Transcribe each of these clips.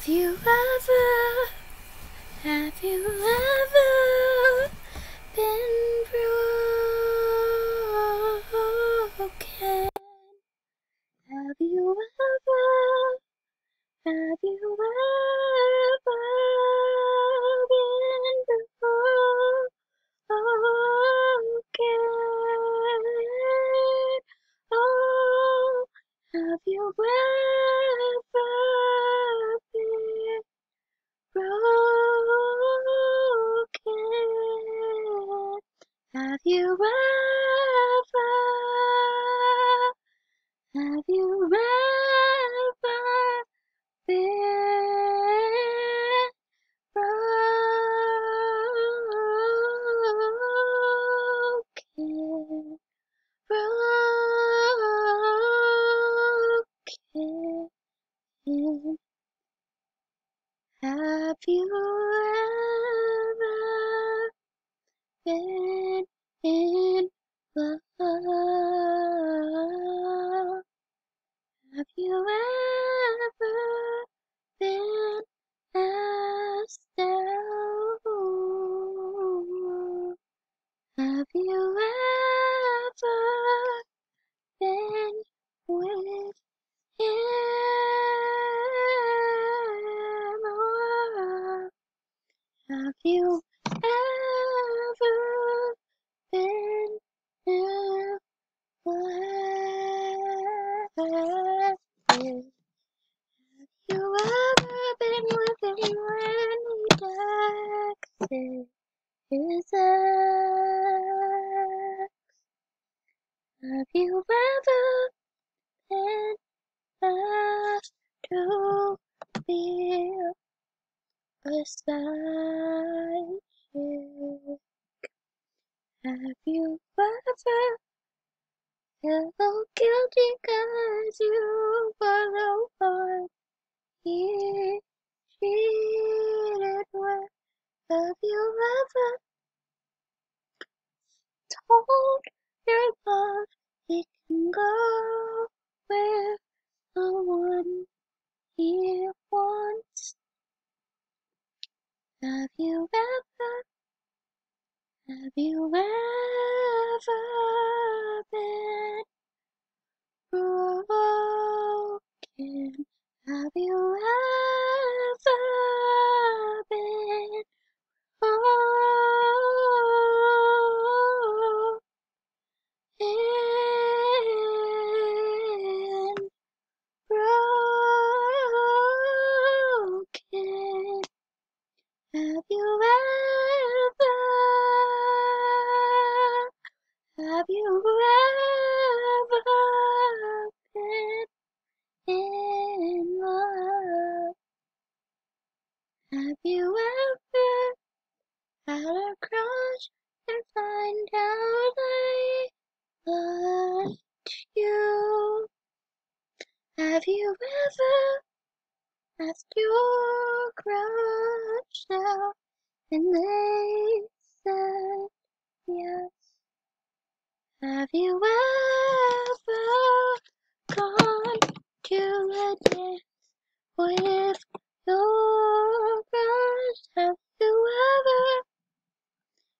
Have you ever been broken? Have you ever been broken? Oh, have you ever been broken? Have you ever been broken? Broken. Have you ever been in love? Have you ever been asked out? Have you ever been with him? Or have you ever been in love? Have you ever been with him when he texted his ex? Have you ever been asked to be beside you? Have you ever felt guilty 'cause you were the one he cheated with? Have you ever told your love it can go where the one he wants? Have you ever been broken? Have you ever been broken? Have you ever been in love? Have you ever had a crush and find out they liked you? Have you ever asked your crush out and they said yes? Have you ever gone to a dance with your crush? Have you ever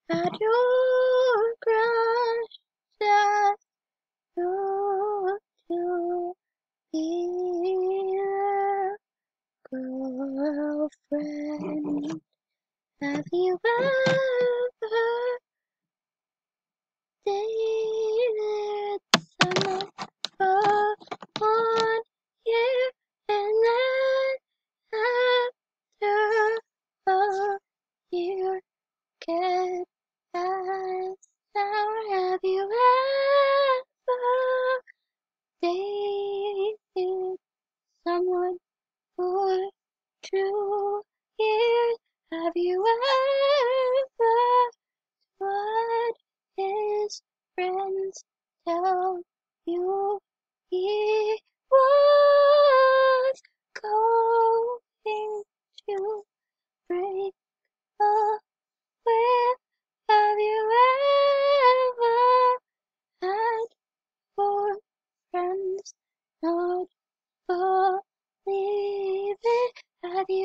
had your crush ask you to be their girlfriend? Have you ever dated someone for 1 year and then after a year get asked out? Have you ever dated someone for 2 years? Have you ever what his friends tell you he was going to break up with? Have you ever had four friends not believe it? Have you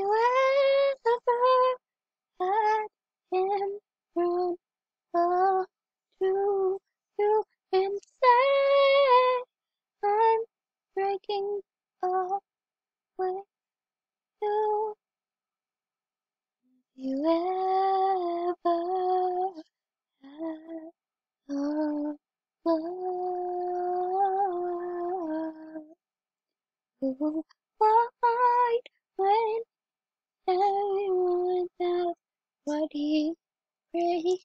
break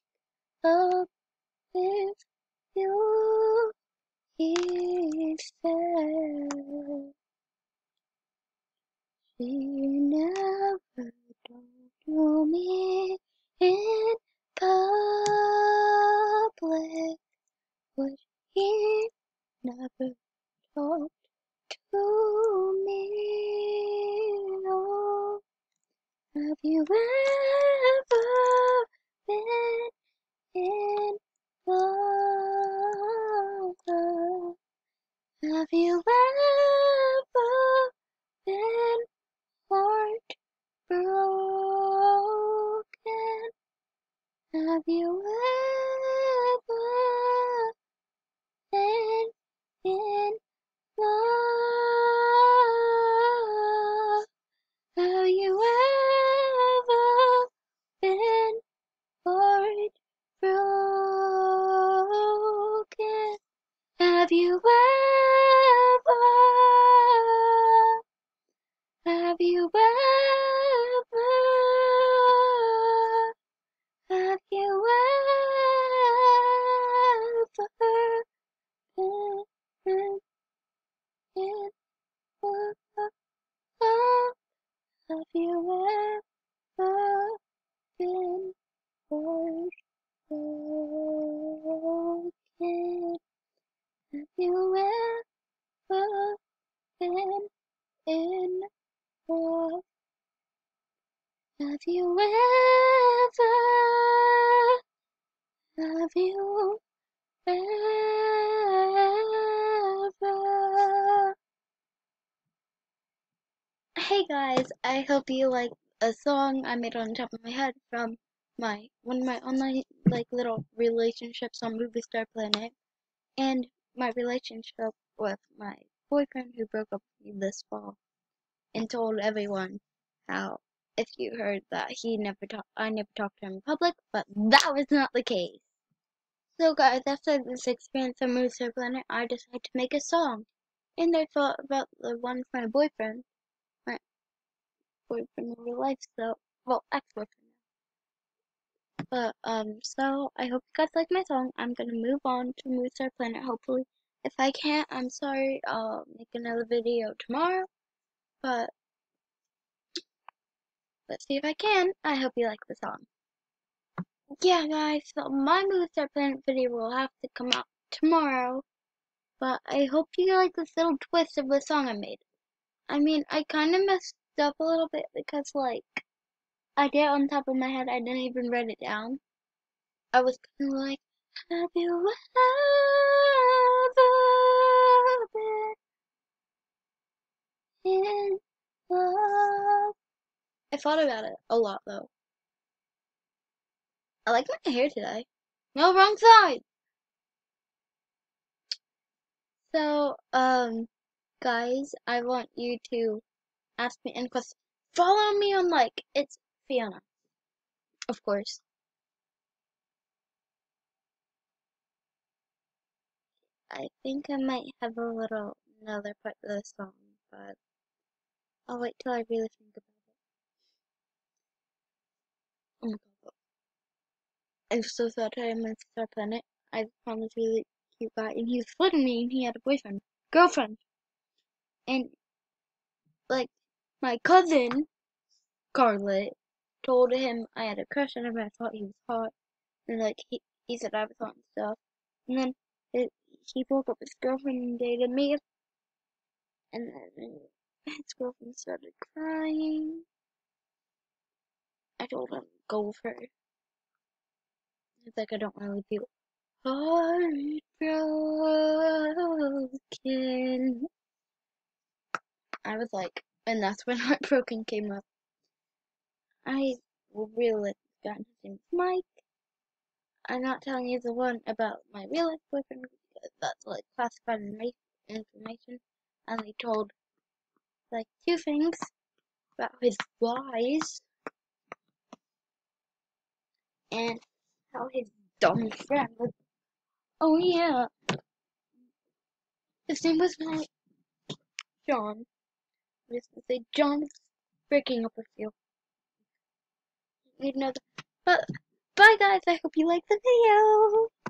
up with you, he said. She never told me in public, but he never talked to me. Oh, have you ever been in love? Have you ever been heartbroken? Have you ever been in love? Have you ever been heartbroken? Have you have you ever, have you ever been in love? Have you ever been heartbroken? Have you ever been in love? Have you ever, have you ever? Hey guys, I hope you like a song I made on top of my head from one of my online little relationships on Movie Star Planet, and my relationship with my boyfriend who broke up with me this fall and told everyone how if you heard that I never talked to him in public, but that was not the case. So guys, after this experience on Movie Star Planet, I decided to make a song, and I thought about the one for my boyfriend in real life, so, well, ex-boyfriend. But, so, I hope you guys like my song. I'm gonna move on to Moose Star Planet, hopefully. If I can't, I'm sorry, I'll make another video tomorrow, but, let's see if I can. I hope you like the song. Yeah, guys, so my Moose Star Planet video will have to come out tomorrow, but I hope you like this little twist of the song I made. I mean, I kinda messed up a little bit because, I did it on top of my head, I didn't even write it down. I was kind of like, have you ever been in love? I thought about it a lot though. I like my hair today. No, wrong side! So, guys, I want you to ask me any questions. Follow me on it's Fiona, of course. I think I might have another part of the song, but I'll wait till I really think about it. Oh my god. I'm so sad I missed our planet. I found this really cute guy, and he was flirting me, and he had a girlfriend, and my cousin Scarlett told him I had a crush on him. And I thought he was hot, and he said I was hot and stuff. And then he broke up with his girlfriend and dated me, and then his girlfriend started crying. I told him go with her. It's like I don't really feel heartbroken. I was like, and that's when Heartbroken came up. I will really like this guy. His name is Mike. I'm not telling you the one about my real life boyfriend because that's classified information. I only told two things about his lies and how his dumb friend was. Oh yeah, his name was John. I was gonna say John is breaking up with you. You know that, but Bye guys, I hope you liked the video.